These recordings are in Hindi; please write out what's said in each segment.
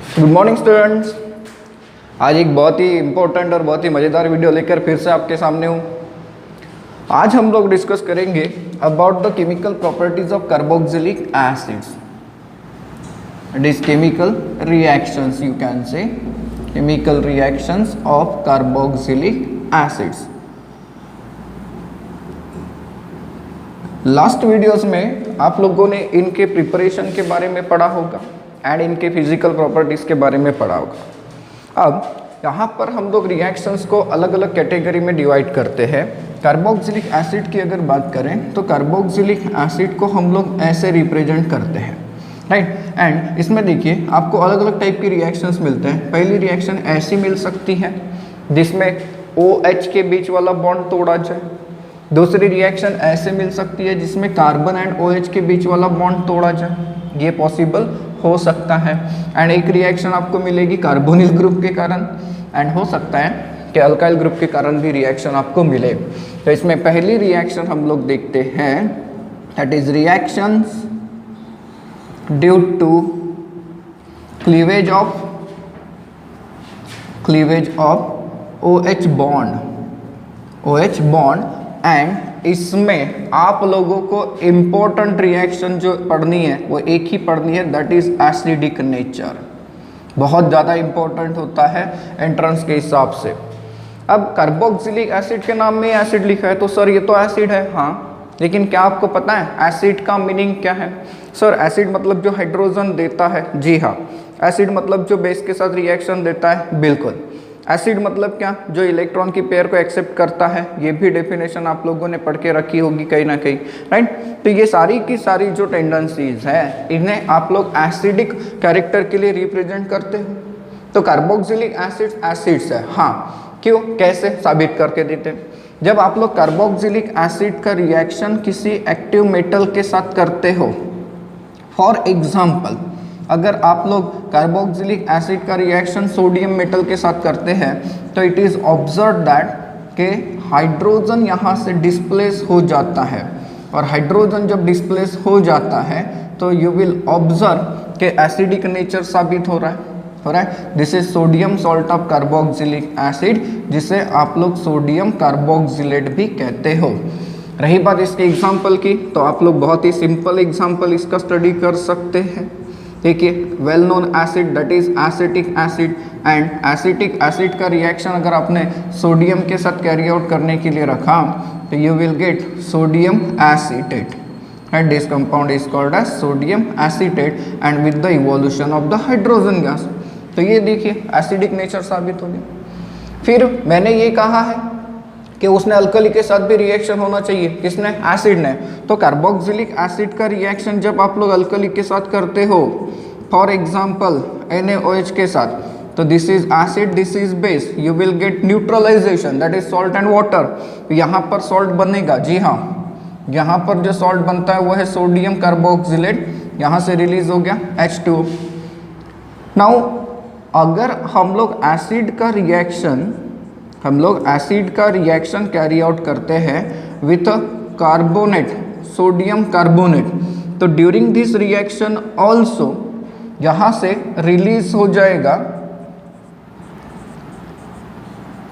Good morning students. आज एक बहुत ही इम्पोर्टेंट और बहुत ही मज़ेदार वीडियो लेकर फिर से आपके सामने हूँ। आज हम लोग डिस्कस करेंगे about the chemical properties of carboxylic acids. It is chemical reactions, you can से chemical reactions of carboxylic acids. Last videos में आप लोगों ने इनके प्रिपरेशन के बारे में पढ़ा होगा एंड इनके फिजिकल प्रॉपर्टीज़ के बारे में पढ़ा होगा। अब यहाँ पर हम लोग रिएक्शंस को अलग अलग कैटेगरी में डिवाइड करते हैं। कार्बोक्सिलिक एसिड की अगर बात करें तो कार्बोक्सिलिक एसिड को हम लोग ऐसे रिप्रेजेंट करते हैं, राइट। एंड इसमें देखिए आपको अलग अलग टाइप की रिएक्शंस मिलते हैं। पहली रिएक्शन ऐसी मिल सकती है जिसमें OH के बीच वाला बॉन्ड तोड़ा जाए। दूसरी रिएक्शन ऐसे मिल सकती है जिसमें कार्बन एंड OH के बीच वाला बॉन्ड तोड़ा जाए, ये पॉसिबल हो सकता है। एंड एक रिएक्शन आपको मिलेगी कार्बोनिल ग्रुप के कारण, एंड हो सकता है कि अल्काइल ग्रुप के कारण भी रिएक्शन आपको मिले। तो इसमें पहली रिएक्शन हम लोग देखते हैं, that is reactions due to cleavage of OH bond and इसमें आप लोगों को इम्पोर्टेंट रिएक्शन जो पढ़नी है वो एक ही पढ़नी है, दैट इज एसिडिक नेचर। बहुत ज़्यादा इम्पोर्टेंट होता है एंट्रेंस के हिसाब से। अब कार्बोक्सिलिक एसिड के नाम में एसिड लिखा है तो सर ये तो एसिड है, हाँ, लेकिन क्या आपको पता है एसिड का मीनिंग क्या है? सर एसिड मतलब जो हाइड्रोजन देता है, जी हाँ। एसिड मतलब जो बेस के साथ रिएक्शन देता है, बिल्कुल। एसिड मतलब क्या? जो इलेक्ट्रॉन की पेयर को एक्सेप्ट करता है, ये भी डेफिनेशन आप लोगों ने पढ़ के रखी होगी कहीं ना कहीं, राइट। तो ये सारी की सारी जो टेंडेंसीज है इन्हें आप लोग एसिडिक कैरेक्टर के लिए रिप्रेजेंट करते हो। तो कार्बोक्सिलिक एसिड्स है, हाँ। क्यों, कैसे साबित करके देते हैं? जब आप लोग कार्बोक्सिलिक एसिड का रिएक्शन किसी एक्टिव मेटल के साथ करते हो, फॉर एग्जाम्पल अगर आप लोग कार्बोक्सिलिक एसिड का रिएक्शन सोडियम मेटल के साथ करते हैं तो इट इज़ ऑब्जर्व दैट के हाइड्रोजन यहाँ से डिस्प्लेस हो जाता है, और हाइड्रोजन जब डिस्प्लेस हो जाता है तो यू विल ऑब्जर्व के एसिडिक नेचर साबित हो रहा है। This is sodium salt of carboxylic acid, जिसे आप लोग सोडियम कार्बोक्सिलेट भी कहते हो। रही बात इसके एग्जाम्पल की, तो आप लोग बहुत ही सिंपल एग्जाम्पल इसका स्टडी कर सकते हैं। देखिए, well known acid that is acetic acid, and acetic acid का रिएक्शन अगर आपने सोडियम के साथ कैरी आउट करने के लिए रखा तो you will get sodium acetate, and this compound is called as sodium acetate and with the evolution of the hydrogen gas. तो ये देखिए एसिडिक नेचर साबित हो गया। फिर मैंने ये कहा है कि उसने अल्कली के साथ भी रिएक्शन होना चाहिए, किसने? एसिड ने। तो कार्बोक्सिलिक एसिड का रिएक्शन जब आप लोग अल्कली के साथ करते हो, फॉर एग्जांपल NaOH के साथ, तो this is acid, this is base, you will get neutralisation, that is salt and water. यहाँ पर सॉल्ट बनेगा, जी हाँ, यहाँ पर जो सॉल्ट बनता है वो है सोडियम कार्बोक्सिलेट, यहाँ से रिलीज हो गया H2O। नाउ अगर हम लोग एसिड का रिएक्शन कैरी आउट करते हैं विथ कार्बोनेट, सोडियम कार्बोनेट, तो ड्यूरिंग दिस रिएक्शन ऑल्सो यहाँ से रिलीज हो जाएगा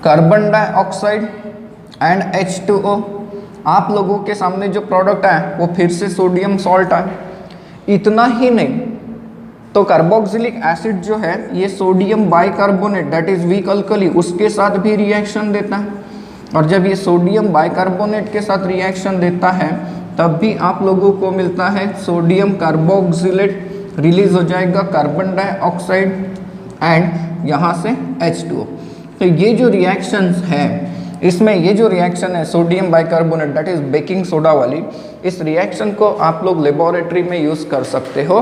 कार्बन डाइऑक्साइड एंड H2O। आप लोगों के सामने जो प्रोडक्ट है वो फिर से सोडियम सॉल्ट है। इतना ही नहीं, तो कार्बोक्सिलिक एसिड जो है ये sodium bicarbonate, that is weak alkali, उसके साथ भी रिएक्शन देता है। और जब ये सोडियम बाइकार्बोनेट के साथ रिएक्शन देता है तब भी आप लोगों को मिलता है सोडियम कार्बोक्सिलेट, रिलीज हो जाएगा कार्बन डाइऑक्साइड एंड यहाँ से H2O। तो ये जो रिएक्शंस है, इसमें ये जो रिएक्शन है sodium bicarbonate, that is baking soda वाली, इस रिएक्शन को आप लोग लेबोरेटरी में यूज कर सकते हो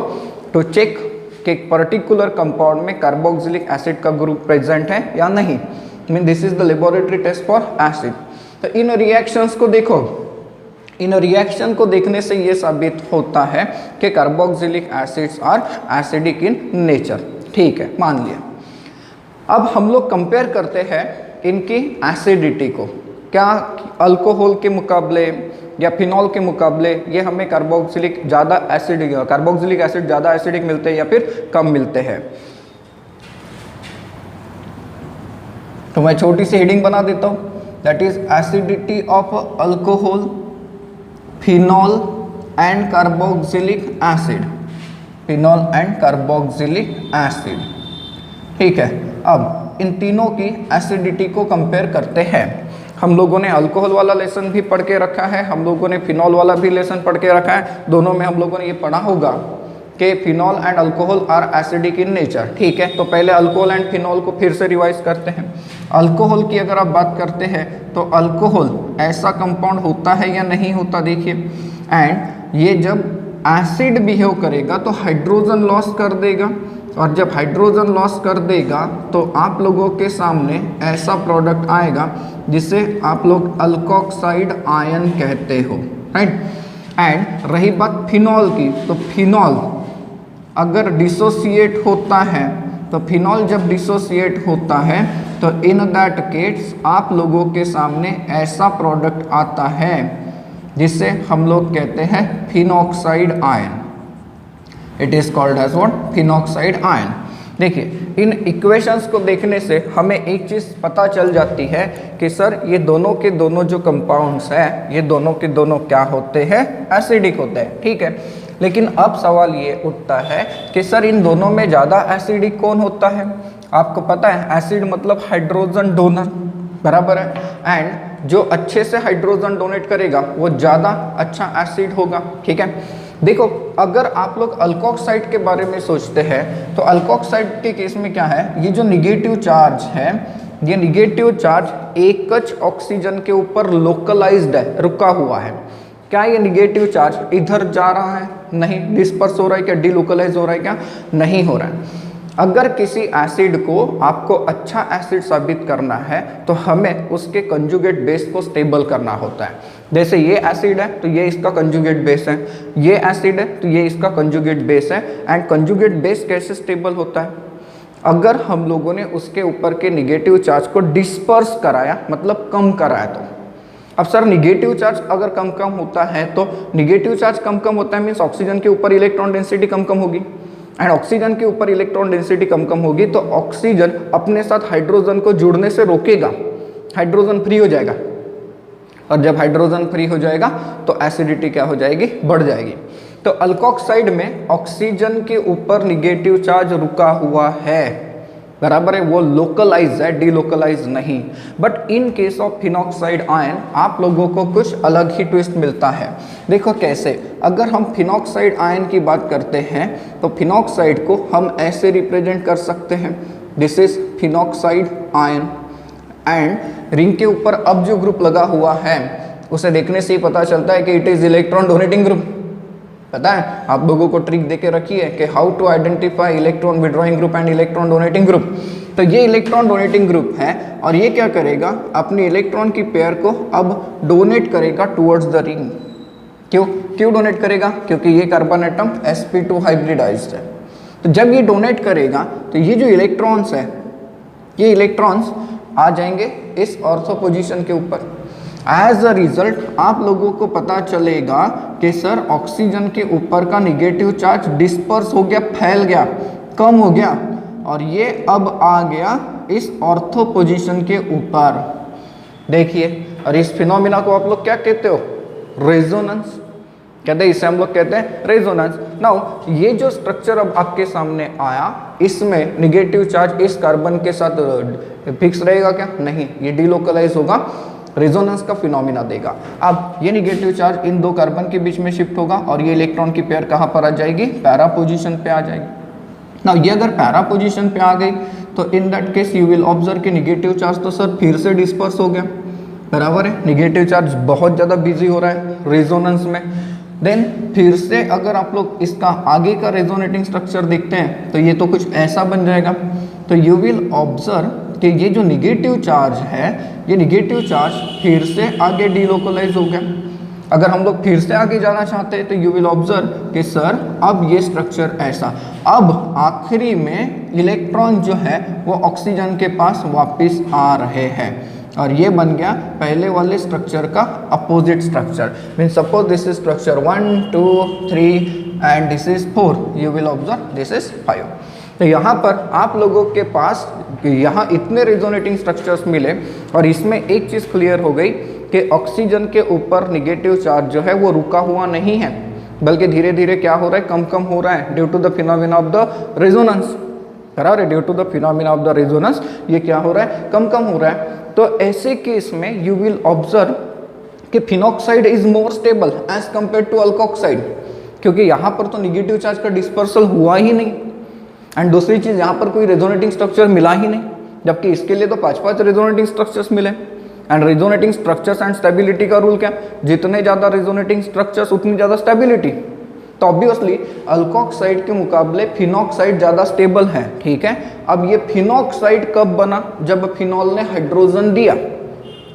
टू चेक कि एक पर्टिकुलर कंपाउंड में कार्बोक्सिलिक एसिड का ग्रुप प्रेजेंट है या नहीं। Mean this is the laboratory test for acid. तो इन रिएक्शंस को देखो, इन रिएक्शन को देखने से ये साबित होता है कि carboxylic acids are acidic in nature. ठीक है, मान लिया। अब हम लोग कंपेयर करते हैं इनकी एसिडिटी को। क्या अल्कोहल के मुकाबले या फिनॉल के मुकाबले ये हमें कार्बोक्सिलिक एसिड ज़्यादा एसिडिक मिलते हैं या फिर कम मिलते हैं? तो मैं छोटी सी हेडिंग बना देता हूँ, that is acidity of alcohol, phenol and carboxylic acid, phenol and carboxylic acid. ठीक है, अब इन तीनों की एसिडिटी को कंपेयर करते हैं। हम लोगों ने अल्कोहल वाला लेसन भी पढ़ के रखा है, हम लोगों ने फिनॉल वाला भी लेसन पढ़ के रखा है। दोनों में हम लोगों ने ये पढ़ा होगा कि phenol and alcohol are acidic in nature. ठीक है, तो पहले अल्कोहल एंड फिनॉल को फिर से रिवाइज करते हैं। अल्कोहल की अगर आप बात करते हैं तो अल्कोहल ऐसा कंपाउंड होता है या नहीं होता, देखिए, एंड ये जब एसिड बिहेव करेगा तो हाइड्रोजन लॉस कर देगा, और जब हाइड्रोजन लॉस कर देगा तो आप लोगों के सामने ऐसा प्रोडक्ट आएगा जिसे आप लोग अल्कोक्साइड आयन कहते हो, राइट। एंड रही बात फिनॉल की, तो फिनॉल अगर डिसोसिएट होता है, तो फिनॉल जब डिसोसिएट होता है तो इन दैट केस आप लोगों के सामने ऐसा प्रोडक्ट आता है जिसे हम लोग कहते हैं phenoxide ion. It is called as what, phenoxide ion. देखिए, इन इक्वेशंस को देखने से हमें एक चीज़ पता चल जाती है कि सर ये दोनों के दोनों जो कंपाउंड्स हैं, ये दोनों के दोनों क्या होते हैं, एसिडिक होते हैं। ठीक है, लेकिन अब सवाल ये उठता है कि सर इन दोनों में ज़्यादा एसिडिक कौन होता है। आपको पता है एसिड मतलब हाइड्रोजन डोनर, बराबर है, एंड जो अच्छे से हाइड्रोजन डोनेट करेगा वो ज़्यादा अच्छा एसिड होगा। ठीक है, देखो, अगर आप लोग अल्कोक्साइड के बारे में सोचते हैं तो अल्कोक्साइड के केस में क्या है, ये जो निगेटिव चार्ज है, ये निगेटिव चार्ज एकच ऑक्सीजन के ऊपर लोकलाइज्ड है, रुका हुआ है। क्या ये निगेटिव चार्ज इधर जा रहा है? नहीं। डिस्पर्स हो रहा है क्या, डिलोकलाइज हो रहा है क्या? नहीं हो रहा है। अगर किसी एसिड को आपको अच्छा एसिड साबित करना है तो हमें उसके कंजुगेट बेस को स्टेबल करना होता है। जैसे ये एसिड है तो ये इसका कंजुगेट बेस है, ये एसिड है तो ये इसका कंजुगेट बेस है। एंड कंजुगेट बेस कैसे स्टेबल होता है? अगर हम लोगों ने उसके ऊपर के निगेटिव चार्ज को डिस्पर्स कराया, मतलब कम कराया। तो अब सर निगेटिव चार्ज अगर कम कम होता है तो निगेटिव चार्ज कम कम होता है मीन्स ऑक्सीजन के ऊपर इलेक्ट्रॉन डेंसिटी कम कम होगी, एंड ऑक्सीजन के ऊपर इलेक्ट्रॉन डेंसिटी कम कम होगी तो ऑक्सीजन अपने साथ हाइड्रोजन को जुड़ने से रोकेगा, हाइड्रोजन फ्री हो जाएगा, और जब हाइड्रोजन फ्री हो जाएगा तो एसिडिटी क्या हो जाएगी, बढ़ जाएगी। तो अल्कोक्साइड में ऑक्सीजन के ऊपर निगेटिव चार्ज रुका हुआ है, बराबर है, वो लोकलाइज है, डीलोकलाइज नहीं। But in case of phenoxide ion आप लोगों को कुछ अलग ही ट्विस्ट मिलता है। देखो कैसे, अगर हम फिनॉक्साइड आयन की बात करते हैं तो फिनॉक्साइड को हम ऐसे रिप्रेजेंट कर सकते हैं, this is phenoxide ion, and ring के ऊपर अब जो ग्रुप लगा हुआ है उसे देखने से ही पता चलता है कि it is electron donating group. पता है, आप लोगों को ट्रिक देके रखी है कि how to identify electron withdrawing group and electron donating group. तो ये इलेक्ट्रॉन डोनेटिंग ग्रुप है और ये क्या करेगा, अपनी इलेक्ट्रॉन की पेयर को अब डोनेट करेगा टुवर्ड्स द रिंग। क्यों डोनेट करेगा? क्योंकि ये कार्बन एटम sp2 हाइब्रिडाइज्ड है। तो जब ये डोनेट करेगा तो ये जो इलेक्ट्रॉन्स है, ये इलेक्ट्रॉन्स आ जाएंगे इस ऑर्थो पोजीशन के ऊपर। एज अ रिजल्ट आप लोगों को पता चलेगा कि सर ऑक्सीजन के ऊपर का निगेटिव चार्ज डिस्पर्स हो गया, फैल गया, कम हो गया, और ये अब आ गया इस ऑर्थो पोजीशन के ऊपर। देखिए, और इस फिनोमिना को आप लोग क्या कहते हो? रेजोनेंस कहते हैं, इसे हम लोग कहते हैं रेजोनेंस। नाउ ये जो स्ट्रक्चर अब आपके सामने आया, इसमें निगेटिव चार्ज इस कार्बन के साथ फिक्स रहेगा क्या? नहीं, ये डिलोकलाइज होगा, रेजोनेंस का फिनोमिना देगा। अब ये निगेटिव चार्ज इन दो कार्बन के बीच में शिफ्ट होगा और ये इलेक्ट्रॉन की पेयर कहाँ पर आ जाएगी? पैरा पोजीशन पे आ जाएगी। ना ये अगर पैरा पोजीशन पे आ गई तो in that case you will observe कि निगेटिव चार्ज तो सर फिर से डिस्पर्स हो गया, बराबर है, निगेटिव चार्ज बहुत ज़्यादा बिजी हो रहा है रेजोनेंस में। देन फिर से अगर आप लोग इसका आगे का रेजोनेटिंग स्ट्रक्चर देखते हैं तो ये तो कुछ ऐसा बन जाएगा। तो यू विल ऑब्जर्व कि ये जो निगेटिव चार्ज है, ये निगेटिव चार्ज फिर से आगे डिलोकलाइज हो गया। अगर हम लोग फिर से आगे जाना चाहते हैं तो यू विल ऑब्जर्व कि सर अब ये स्ट्रक्चर ऐसा, अब आखिरी में इलेक्ट्रॉन जो है वो ऑक्सीजन के पास वापस आ रहे हैं और ये बन गया पहले वाले स्ट्रक्चर का opposite structure. Mean suppose this is structure 1 2 3 and this is 4, you will observe this is 5। तो यहाँ पर आप लोगों के पास यहाँ इतने रेजोनेटिंग स्ट्रक्चर्स मिले और इसमें एक चीज़ क्लियर हो गई कि ऑक्सीजन के ऊपर निगेटिव चार्ज जो है वो रुका हुआ नहीं है, बल्कि धीरे धीरे क्या हो रहा है, कम हो रहा है due to the phenomena of the resonance. बराबर है, due to the phenomena of the resonance ये क्या हो रहा है, कम हो रहा है। तो ऐसे केस में यू विल ऑब्जर्व कि phenoxide is more stable as compare to alkoxide, क्योंकि यहाँ पर तो निगेटिव चार्ज का डिस्पर्सल हुआ ही नहीं एंड दूसरी चीज यहाँ पर कोई रेजोनेटिंग स्ट्रक्चर मिला ही नहीं, जबकि इसके लिए तो 5 रेजोनेटिंग स्ट्रक्चर्स मिले। And resonating structures and stability का रूल क्या, जितने ज्यादा रेजोनेटिंग स्ट्रक्चर्स उतनी ज्यादा स्टेबिलिटी। तो ऑब्वियसली अल्कोक्साइड के मुकाबले फिनॉक्साइड ज्यादा स्टेबल है, ठीक है। अब ये फिनॉक्साइड कब बना, जब फिनॉल ने हाइड्रोजन दिया,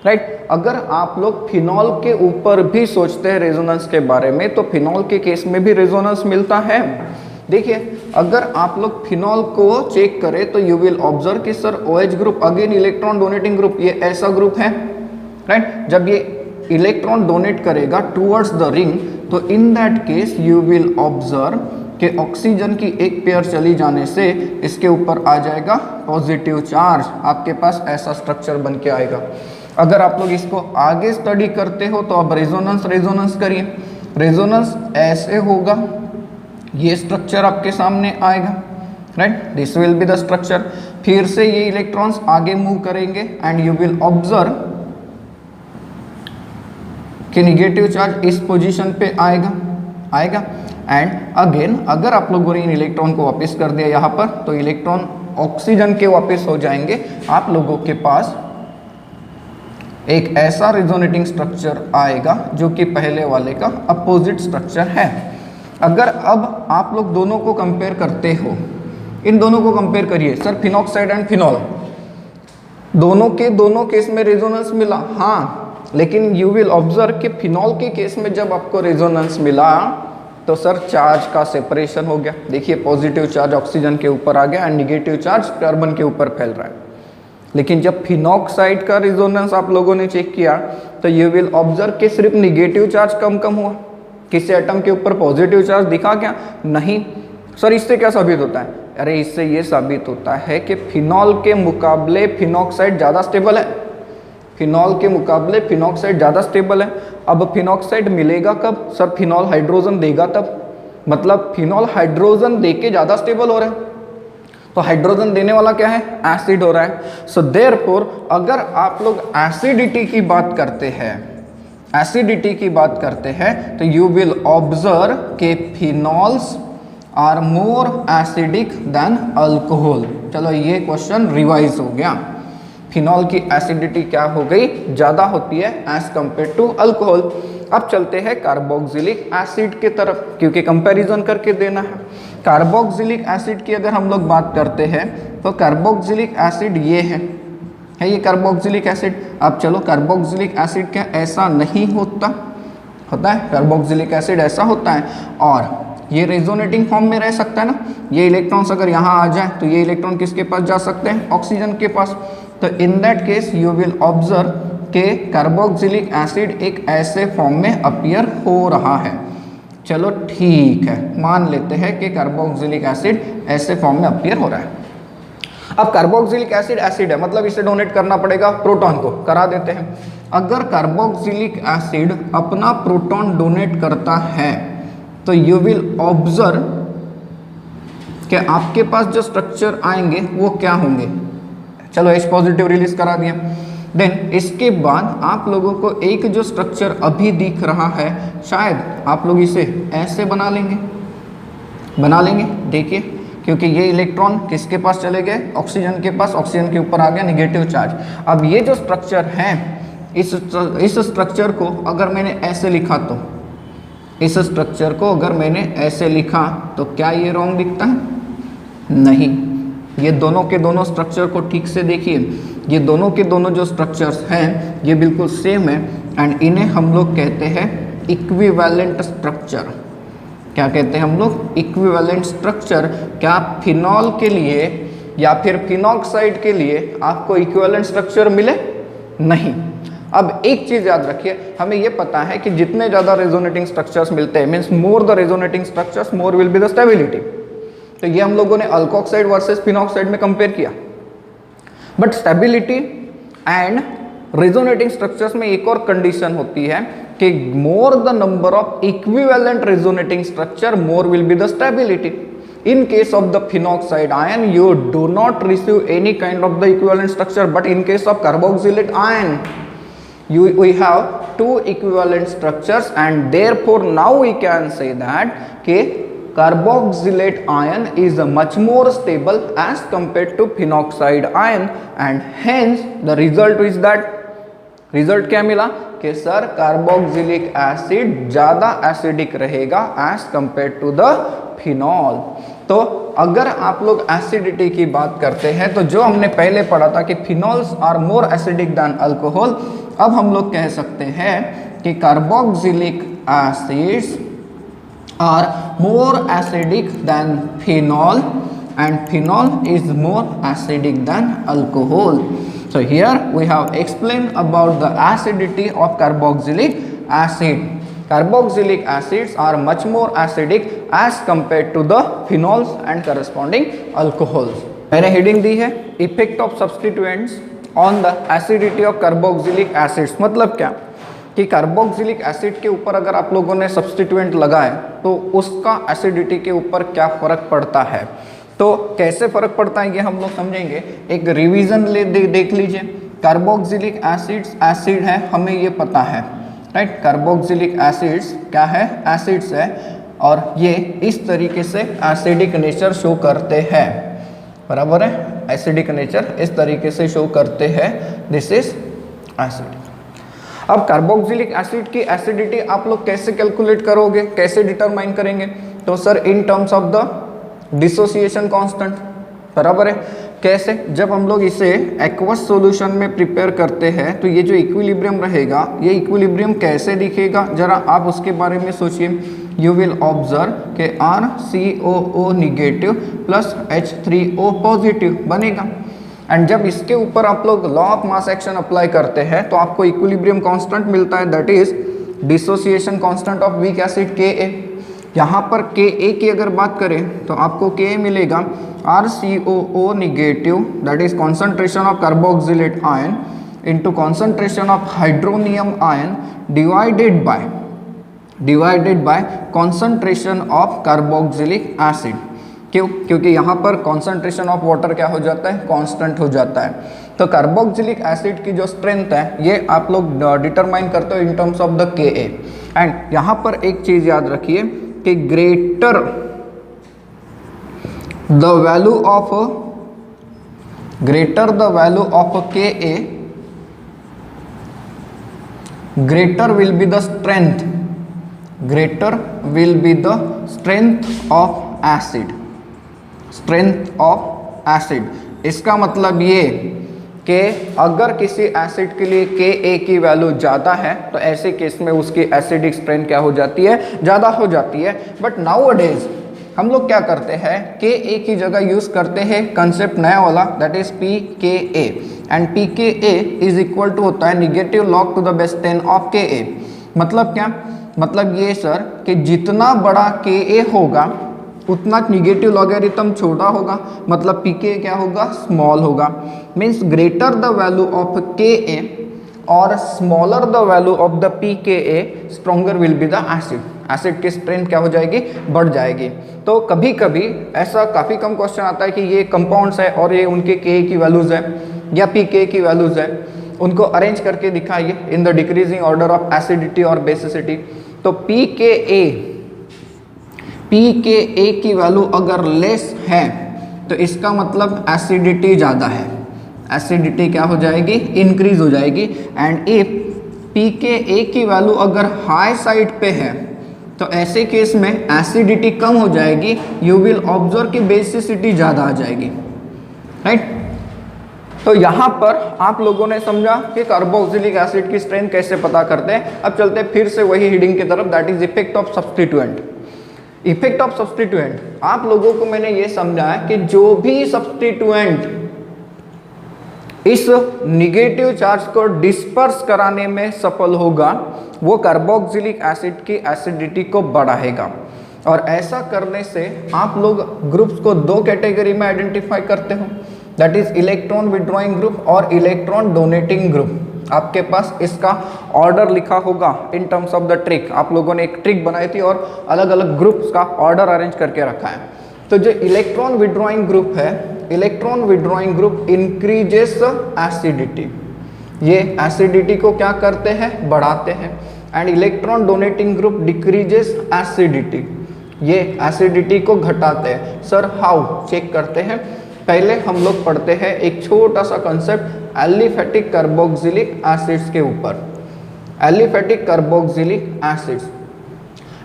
राइट। अगर आप लोग फिनॉल के ऊपर भी सोचते हैं रेजोनेंस के बारे में, तो फिनॉल के केस में भी रेजोनेंस मिलता है। देखिए अगर आप लोग फिनॉल को चेक करें तो यू विल ऑब्जर्व कि sir OH group again electron donating group, ये ऐसा ग्रुप है, राइट। जब ये इलेक्ट्रॉन डोनेट करेगा टुवर्ड्स द रिंग, तो in that case you will observe कि ऑक्सीजन की एक पेयर चली जाने से इसके ऊपर आ जाएगा पॉजिटिव चार्ज, आपके पास ऐसा स्ट्रक्चर बन के आएगा। अगर आप लोग इसको आगे स्टडी करते हो तो अब रेजोनेंस करिए। रेजोनेंस ऐसे होगा, ये स्ट्रक्चर आपके सामने आएगा, right, this will be the structure. फिर से ये इलेक्ट्रॉन्स आगे मूव करेंगे एंड यू विल ऑब्जर्व कि निगेटिव चार्ज इस पोजीशन पे आएगा एंड अगेन अगर आप लोगों ने इन इलेक्ट्रॉन को वापस कर दिया यहाँ पर, तो इलेक्ट्रॉन ऑक्सीजन के वापस हो जाएंगे। आप लोगों के पास एक ऐसा रेजोनेटिंग स्ट्रक्चर आएगा जो कि पहले वाले का अपोजिट स्ट्रक्चर है। अगर अब आप लोग दोनों को कंपेयर करते हो, इन दोनों को कंपेयर करिए, सर फिनॉक्साइड एंड फिनॉल, दोनों केस में रेजोनेंस मिला, हाँ, लेकिन यू विल ऑब्जर्व कि फिनॉल के केस में जब आपको रेजोनेंस मिला तो सर चार्ज का सेपरेशन हो गया। देखिए पॉजिटिव चार्ज ऑक्सीजन के ऊपर आ गया एंड निगेटिव चार्ज कार्बन के ऊपर फैल रहा है। लेकिन जब फिनॉक्साइड का रेजोनेंस आप लोगों ने चेक किया तो यू विल ऑब्जर्व कि सिर्फ निगेटिव चार्ज कम हुआ, किसी एटम के ऊपर पॉजिटिव चार्ज दिखा क्या, नहीं। सर इससे क्या साबित होता है, अरे इससे ये साबित होता है कि फिनॉल के मुकाबले फिनॉक्साइड ज़्यादा स्टेबल है, फिनॉल के मुकाबले फिनॉक्साइड ज़्यादा स्टेबल है। अब फिनॉक्साइड मिलेगा कब, सर फिनॉल हाइड्रोजन देगा तब, मतलब फिनॉल हाइड्रोजन देके ज़्यादा स्टेबल हो रहा है। तो हाइड्रोजन देने वाला क्या है, एसिड हो रहा है। सो देयरफॉर अगर आप लोग एसिडिटी की बात करते हैं तो यू विल ऑब्जर्व के phenols are more acidic than alcohol. चलो ये क्वेश्चन रिवाइज हो गया, फिनॉल की एसिडिटी क्या हो गई, ज़्यादा होती है एज कंपेयर टू अल्कोहल। अब चलते हैं कार्बोक्सिलिक एसिड के तरफ, क्योंकि कंपैरिजन करके देना है। कार्बोक्सिलिक एसिड की अगर हम लोग बात करते हैं तो कार्बोक्सिलिक एसिड ये है ये कार्बोक्सिलिक एसिड। अब चलो कार्बोक्सिलिक एसिड क्या ऐसा नहीं होता है, कार्बोक्सिलिक एसिड ऐसा होता है और ये रेजोनेटिंग फॉर्म में रह सकता है ना। ये इलेक्ट्रॉन्स अगर यहाँ आ जाए तो ये इलेक्ट्रॉन किसके पास जा सकते हैं, ऑक्सीजन के पास। तो in that case you will observe के कार्बोक्सिलिक एसिड एक ऐसे फॉर्म में अपीयर हो रहा है। चलो ठीक है, मान लेते हैं कि कार्बोक्सिलिक एसिड ऐसे फॉर्म में अपीयर हो रहा है। अब कार्बोक्सिलिक एसिड एसिड है, मतलब इसे डोनेट करना पड़ेगा प्रोटॉन को, करा देते हैं। अगर कार्बोक्सिलिक एसिड अपना प्रोटॉन डोनेट करता है तो यू विल ऑब्जर्व कि आपके पास जो स्ट्रक्चर आएंगे वो क्या होंगे। चलो H पॉजिटिव रिलीज करा दिया, देन इसके बाद आप लोगों को एक जो स्ट्रक्चर अभी दिख रहा है, शायद आप लोग इसे ऐसे बना लेंगे। देखिए क्योंकि ये इलेक्ट्रॉन किसके पास चले गए, ऑक्सीजन के पास, ऑक्सीजन के ऊपर आ गया निगेटिव चार्ज। अब ये जो स्ट्रक्चर है, इस स्ट्रक्चर को अगर मैंने ऐसे लिखा तो इस स्ट्रक्चर को अगर मैंने ऐसे लिखा तो क्या ये रॉन्ग दिखता है, नहीं। ये दोनों के दोनों स्ट्रक्चर को ठीक से देखिए, ये दोनों के दोनों जो स्ट्रक्चर्स हैं ये बिल्कुल सेम है एंड इन्हें हम लोग कहते हैं इक्विवेलेंट स्ट्रक्चर। क्या कहते हैं हम लोग, इक्विवेलेंट स्ट्रक्चर। क्या फिनॉल के लिए या फिर फिनॉक्साइड के लिए आपको इक्विवेलेंट स्ट्रक्चर मिले, नहीं। अब एक चीज याद रखिए, हमें ये पता है कि जितने ज़्यादा रेजोनेटिंग स्ट्रक्चर्स मिलते हैं, means more the resonating structures more will be the stability. तो ये हम लोगों ने अल्कोक्साइड वर्सेस फिनॉक्साइड में कंपेयर किया। But stability and resonating structures में एक और कंडीशन होती है कि more the number of equivalent resonating structure, more will be the stability. In case of the phenoxide ion, you do not receive any kind of the equivalent structure, but in case of carboxylate ion, we have two equivalent structures, and therefore now we can say that carboxylate ion is much more stable as compared to phenoxide ion, and hence the result is that result क्या मिला कि सर कार्बोक्सिलिक एसिड ज़्यादा एसिडिक रहेगा as compare to the phenol. तो अगर आप लोग एसिडिटी की बात करते हैं तो जो हमने पहले पढ़ा था कि phenols are more acidic than alcohol, अब हम लोग कह सकते हैं कि carboxylic acids are more acidic than phenol and phenol is more acidic than alcohol. So here we have explained about the acidity of carboxylic acid. Carboxylic acids are much more acidic as compared to the phenols and corresponding alcohols. मैंने heading दी है effect of substituents on the acidity of carboxylic acids। मतलब क्या कि कार्बोक्सिलिक एसिड के ऊपर अगर आप लोगों ने सब्स्टिट्यूएंट लगाए तो उसका एसिडिटी के ऊपर क्या फर्क पड़ता है, तो कैसे फर्क पड़ता है ये हम लोग समझेंगे। एक रिवीजन देख लीजिए। कार्बोक्सिलिक एसिड्स एसिड है, हमें ये पता है, राइट। कार्बोक्सिलिक एसिड्स क्या है, एसिड्स है, और ये इस तरीके से एसिडिक नेचर शो करते हैं, बराबर है। एसिडिक नेचर इस तरीके से शो करते हैं, दिस इज एसिड। अब कार्बोक्सिलिक एसिड की एसिडिटी आप लोग कैसे कैलकुलेट करोगे, कैसे डिटरमाइन करेंगे, तो sir in terms of the dissociation constant, बराबर है। कैसे, जब हम लोग इसे एक्वस सॉल्यूशन में प्रिपेयर करते हैं तो ये जो इक्विलिब्रियम रहेगा, ये इक्विलिब्रियम कैसे दिखेगा जरा आप उसके बारे में सोचिए। यू विल ऑब्जर्व के RCOO negative plus H3O positive बनेगा, एंड जब इसके ऊपर आप लोग law of mass action apply करते हैं तो आपको इक्विलिब्रियम कांस्टेंट मिलता है, that is dissociation constant of weak acid Ka। यहाँ पर Ka की अगर बात करें तो आपको Ka मिलेगा RCOO negative, that is concentration of carboxylate ion into concentration of hydronium ion divided by concentration of carboxylic acid. क्यों, क्योंकि यहाँ पर कॉन्सेंट्रेशन ऑफ वाटर क्या हो जाता है, कांस्टेंट हो जाता है। तो कार्बोक्सिलिक एसिड की जो स्ट्रेंथ है ये आप लोग डिटरमाइन करते हो in terms of the Ka। And यहाँ पर एक चीज याद रखिए कि greater the value of Ka, greater will be the strength of acid, strength of acid. इसका मतलब ये कि अगर किसी एसिड के लिए Ka की वैल्यू ज़्यादा है तो ऐसे केस में उसकी एसिडिक स्ट्रेंथ क्या हो जाती है, ज़्यादा हो जाती है। बट नाउअडेज हम लोग क्या करते हैं, Ka की जगह यूज़ करते हैं कंसेप्ट नया वाला, that is pKa, and pKa is equal to होता है negative log to the base 10 of Ka। मतलब क्या, मतलब ये सर कि जितना बड़ा Ka होगा उतना निगेटिव लॉगरिथम छोटा होगा, मतलब pK क्या होगा, स्मॉल होगा। Means greater the value of Ka और smaller the value of the pKa, stronger will be the acid. Acid की स्ट्रेंथ क्या हो जाएगी, बढ़ जाएगी। तो कभी कभी ऐसा काफ़ी कम क्वेश्चन आता है कि ये कंपाउंड्स है और ये उनके Ka की वैल्यूज़ है या pK की वैल्यूज़ है, उनको अरेंज करके दिखाइए in the decreasing order of acidity और बेसिसिटी। तो pKa की वैल्यू अगर लेस है तो इसका मतलब एसिडिटी ज़्यादा है, एसिडिटी क्या हो जाएगी, इंक्रीज हो जाएगी। एंड इफ pKa की वैल्यू अगर हाई साइड पे है तो ऐसे केस में एसिडिटी कम हो जाएगी, यू विल ऑब्जर्व कि बेसिसिटी ज़्यादा आ जाएगी, राइट। तो यहाँ पर आप लोगों ने समझा कि कार्बोक्सिलिक एसिड की स्ट्रेंथ कैसे पता करते हैं। अब चलते हैं फिर से वही हीडिंग की तरफ, that is effect of substituent. Effect of substituent, आप लोगों को मैंने ये समझाया कि जो भी सब्स्टिट्यूएंट इस निगेटिव चार्ज को डिस्पर्स कराने में सफल होगा वो कार्बोक्सिलिक एसिड की एसिडिटी को बढ़ाएगा। और ऐसा करने से आप लोग ग्रुप्स को दो कैटेगरी में आइडेंटिफाई करते हो, that is electron withdrawing group और इलेक्ट्रॉन डोनेटिंग ग्रुप। आपके पास इसका ऑर्डर लिखा होगा in terms of the trick. आप लोगों ने एक ट्रिक बनाई थी और अलग अलग ग्रुप्स का ऑर्डर अरेंज करके रखा है। तो जो इलेक्ट्रॉन विड्रॉइंग ग्रुप है, electron withdrawing group increases acidity, ये एसिडिटी को क्या करते हैं, बढ़ाते हैं। And electron donating group decreases acidity, ये एसिडिटी को घटाते हैं। सर हाउ, चेक करते हैं। पहले हम लोग पढ़ते हैं एक छोटा सा कंसेप्ट एलिफेटिक कार्बोक्सिलिक एसिड्स के ऊपर। Aliphatic carboxylic acids,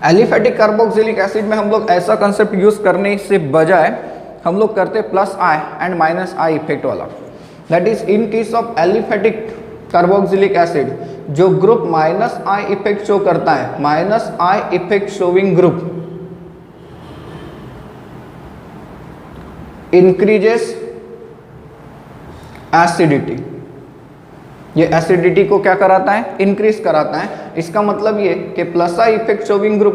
aliphatic carboxylic acid में हम लोग ऐसा कंसेप्ट यूज करने से बजाय हम लोग करते plus I and minus I effect वाला। That is in case of aliphatic carboxylic acid, जो group minus I effect show करता है, minus I effect showing group increases acidity. ये एसिडिटी को क्या कराता है, इंक्रीज कराता है। इसका मतलब ये कि प्लस आई इफेक्ट शोइंग ग्रुप,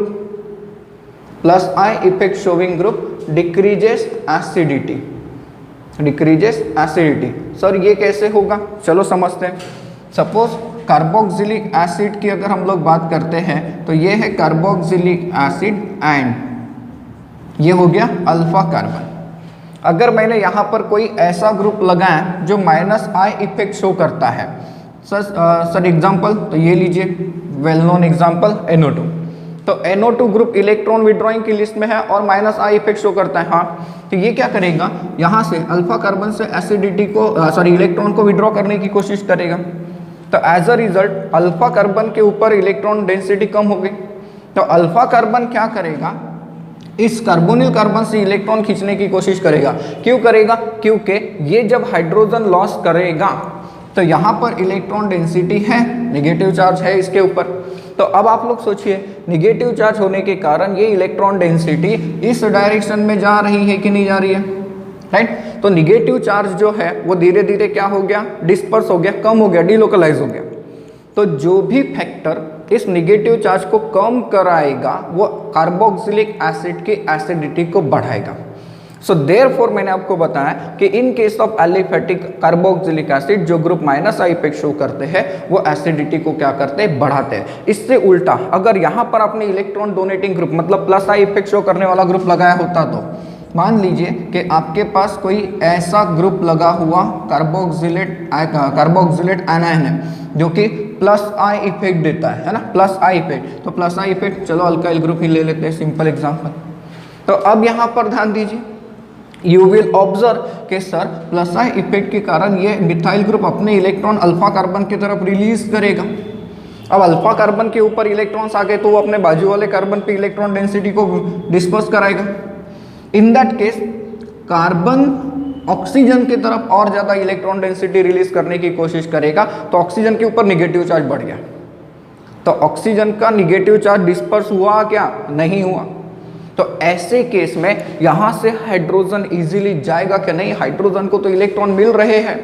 प्लस आई effect showing group decreases acidity, decreases acidity. Sir ये कैसे होगा, चलो समझते हैं। सपोज कार्बोक्सिलिक एसिड की अगर हम लोग बात करते हैं तो ये है कार्बोक्सिलिक एसिड एंड ये हो गया अल्फा कार्बन। अगर मैंने यहाँ पर कोई ऐसा ग्रुप लगाया जो माइनस आई इफेक्ट शो करता है, सर एग्जांपल तो ये लीजिए, वेल नोन एग्जांपल NO2। तो NO2 ग्रुप इलेक्ट्रॉन विड्रॉइंग की लिस्ट में है और माइनस आई इफेक्ट शो करता है। हाँ, तो ये क्या करेगा, यहाँ से अल्फा कार्बन से एसिडिटी को इलेक्ट्रॉन को विड्रॉ करने की कोशिश करेगा। तो as a result alpha carbon के ऊपर इलेक्ट्रॉन डेंसिटी कम हो गई। तो अल्फा कार्बन क्या करेगा, इस कार्बोनिल कार्बन से इलेक्ट्रॉन खींचने की कोशिश करेगा। क्यों करेगा, क्योंकि ये जब हाइड्रोजन लॉस करेगा तो यहाँ पर इलेक्ट्रॉन डेंसिटी है, नेगेटिव चार्ज है इसके ऊपर। तो अब आप लोग सोचिए, नेगेटिव चार्ज होने के कारण ये इलेक्ट्रॉन डेंसिटी इस डायरेक्शन में जा रही है कि नहीं जा रही है, राइट। तो नेगेटिव चार्ज जो है वो धीरे धीरे क्या हो गया, डिस्पर्स हो गया, कम हो गया, डिलोकलाइज हो गया। तो जो भी फैक्टर इस नेगेटिव चार्ज को कम कराएगा वो कार्बोक्सिलिक एसिड की एसिडिटी को बढ़ाएगा। सो देयरफॉर मैंने आपको बताया कि in case of aliphatic carboxylic acid जो group minus I effect show करते हैं वो एसिडिटी को क्या करते हैं, बढ़ाते हैं। इससे उल्टा अगर यहाँ पर आपने इलेक्ट्रॉन डोनेटिंग ग्रुप मतलब प्लस आई इफेक्ट शो करने वाला ग्रुप लगाया होता, तो मान लीजिए कि आपके पास कोई ऐसा ग्रुप लगा हुआ कार्बोक्सिलेट आयन है जो कि प्लस आई इफेक्ट देता है ना, प्लस आई इफेक्ट। तो प्लस आई इफेक्ट, चलो अल्काइल ग्रुप ही ले लेते हैं, सिंपल एग्जांपल। तो अब यहाँ पर ध्यान दीजिए, यू विल ऑब्जर्व कि सर प्लस आई इफेक्ट के कारण ये मिथाइल ग्रुप अपने इलेक्ट्रॉन अल्फा कार्बन की तरफ रिलीज करेगा। अब अल्फा कार्बन के ऊपर इलेक्ट्रॉन्स आ गए तो वो अपने बाजू वाले कार्बन पे इलेक्ट्रॉन डेंसिटी को डिस्पर्स कराएगा। In that case carbon oxygen की तरफ और ज़्यादा इलेक्ट्रॉन डेंसिटी रिलीज करने की कोशिश करेगा, तो ऑक्सीजन के ऊपर निगेटिव चार्ज बढ़ गया। तो ऑक्सीजन का निगेटिव चार्ज डिस्पर्स हुआ क्या, नहीं हुआ। तो ऐसे केस में यहाँ से हाइड्रोजन इजीली जाएगा क्या, नहीं। हाइड्रोजन को तो इलेक्ट्रॉन मिल रहे हैं,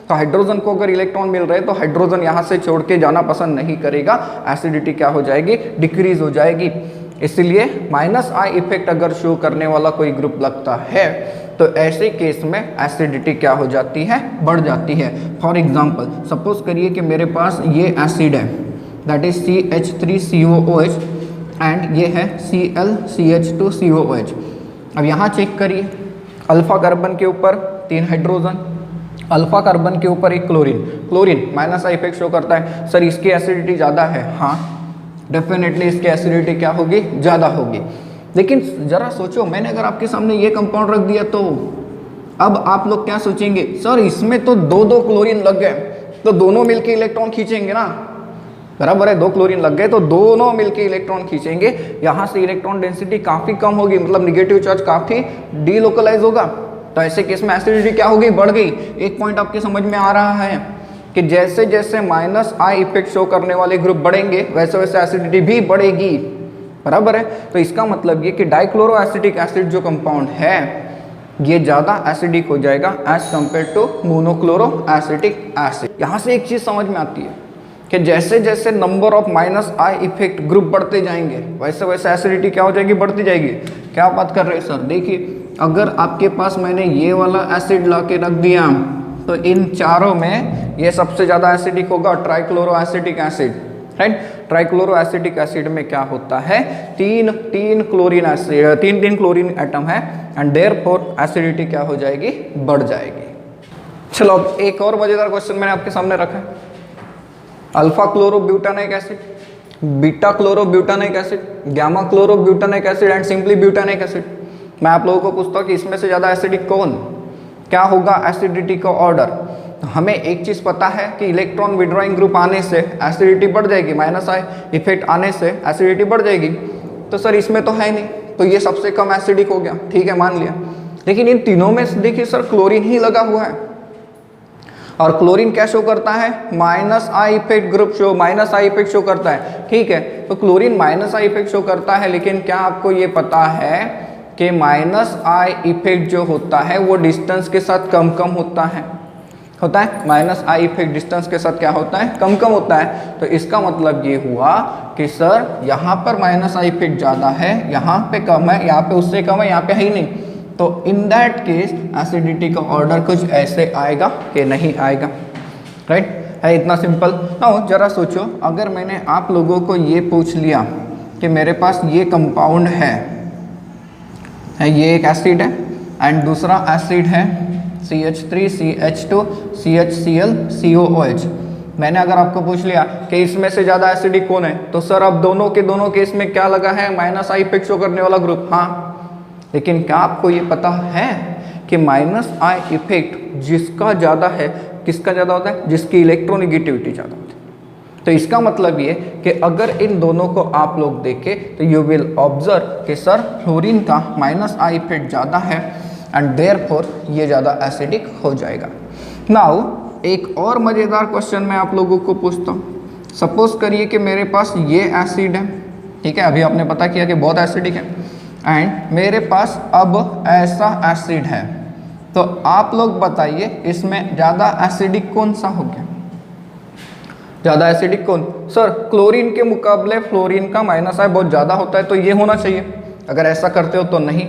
तो हाइड्रोजन को अगर इलेक्ट्रॉन मिल रहे हैं तो हाइड्रोजन यहाँ से छोड़ के जाना पसंद नहीं करेगा, एसिडिटी क्या हो जाएगी, डिक्रीज हो जाएगी। इसलिए माइनस आई इफेक्ट अगर शो करने वाला कोई ग्रुप लगता है तो ऐसे केस में एसिडिटी क्या हो जाती है, बढ़ जाती है। फॉर एग्जांपल सपोज करिए कि मेरे पास ये एसिड है, दैट इज CH3COOH एंड ये है ClCH2COOH। अब यहाँ चेक करिए, अल्फा कार्बन के ऊपर 3 हाइड्रोजन, अल्फा कार्बन के ऊपर एक chlorine. Chlorine minus I effect show करता है, सर इसकी एसिडिटी ज़्यादा है। हाँ, डेफिनेटली इसकी एसिडिटी क्या होगी, ज़्यादा होगी। लेकिन ज़रा सोचो, मैंने अगर आपके सामने ये कंपाउंड रख दिया तो अब आप लोग क्या सोचेंगे, सर इसमें तो 2 क्लोरीन लग गए, तो दोनों मिलके इलेक्ट्रॉन खींचेंगे ना, बराबर है। 2 क्लोरीन लग गए तो दोनों मिलके इलेक्ट्रॉन खींचेंगे, यहाँ से इलेक्ट्रॉन डेंसिटी काफ़ी कम होगी, मतलब निगेटिव चार्ज काफ़ी डीलोकलाइज होगा। तो ऐसे केस में एसिडिटी क्या होगी, बढ़ गई। एक पॉइंट आपके समझ में आ रहा है कि जैसे जैसे माइनस आई इफेक्ट शो करने वाले ग्रुप बढ़ेंगे वैसे वैसे एसिडिटी भी बढ़ेगी, बराबर है। तो इसका मतलब ये कि डाइक्लोरो एसिटिक एसिड जो कंपाउंड है ये ज़्यादा एसिडिक हो जाएगा as compare to monochloro acetic acid. यहाँ से एक चीज़ समझ में आती है कि जैसे जैसे number of minus I effect group बढ़ते जाएंगे वैसे वैसे एसिडिटी क्या हो जाएगी, बढ़ती जाएगी। क्या बात कर रहे हैं सर? देखिए अगर आपके पास मैंने ये वाला एसिड ला के रख दिया तो इन चारों में ये सबसे ज़्यादा एसिडिक होगा, trichloro acetic acid, right. Trichloro acetic acid में क्या होता है, तीन क्लोरीन एसिड, तीन क्लोरीन एटम है एंड देयरफॉर एसिडिटी क्या हो जाएगी, बढ़ जाएगी। चलो अब एक और मजेदार क्वेश्चन मैंने आपके सामने रखा है। Alpha chloro butanoic acid, beta chloro butanoic acid, gamma chloro butanoic acid and simply butanoic acid. मैं आप लोगों को पूछता हूँ कि इसमें से ज़्यादा एसिडिक कौन, क्या होगा एसिडिटी का ऑर्डर। तो हमें एक चीज़ पता है कि इलेक्ट्रॉन विड्रॉइंग ग्रुप आने से एसिडिटी बढ़ जाएगी, माइनस आई इफेक्ट आने से एसिडिटी बढ़ जाएगी। तो सर इसमें तो है नहीं, तो ये सबसे कम एसिडिक हो गया, ठीक है मान लिया। लेकिन इन तीनों में देखिए सर क्लोरीन ही लगा हुआ है और क्लोरीन क्या शो करता है, minus I effect group show, minus I effect show करता है, ठीक है। तो chlorine minus I effect show करता है, लेकिन क्या आपको ये पता है कि माइनस आई इफेक्ट जो होता है वो डिस्टेंस के साथ कम कम होता है, माइनस आई इफेक्ट डिस्टेंस के साथ क्या होता है, कम कम होता है। तो इसका मतलब ये हुआ कि सर यहाँ पर माइनस आई इफेक्ट ज़्यादा है, यहाँ पे कम है, यहाँ पे उससे कम है, यहाँ पे है ही नहीं। तो इन दैट केस एसिडिटी का ऑर्डर कुछ ऐसे आएगा कि नहीं आएगा, राइट है, इतना सिंपल। नाउ जरा सोचो, अगर मैंने आप लोगों को ये पूछ लिया कि मेरे पास ये कंपाउंड है, ये एक एसिड है एंड दूसरा एसिड है CH3 CH2 CHCl COOH। मैंने अगर आपको पूछ लिया कि इसमें से ज़्यादा एसिडिक कौन है, तो सर अब दोनों के दोनों केस में क्या लगा है, माइनस आई इफेक्ट शो करने वाला ग्रुप, हाँ। लेकिन क्या आपको ये पता है कि माइनस आई इफेक्ट जिसका ज़्यादा है, किसका ज़्यादा होता है, जिसकी इलेक्ट्रोनेगेटिविटी ज़्यादा होती है। तो इसका मतलब ये कि अगर इन दोनों को आप लोग देखें तो यू विल ऑब्जर्व कि सर फ्लोरीन का माइनस आई इफेक्ट ज़्यादा है एंड देयरफॉर ये ज़्यादा एसिडिक हो जाएगा। नाउ एक और मज़ेदार क्वेश्चन मैं आप लोगों को पूछता हूँ। सपोज करिए कि मेरे पास ये एसिड है, ठीक है, अभी आपने पता किया कि बहुत एसिडिक है, एंड मेरे पास अब ऐसा एसिड है। तो आप लोग बताइए इसमें ज़्यादा एसिडिक कौन सा हो गया, ज़्यादा एसिडिक कौन? सर क्लोरीन के मुकाबले फ्लोरीन का माइनस आई बहुत ज़्यादा होता है, तो ये होना चाहिए। अगर ऐसा करते हो तो नहीं,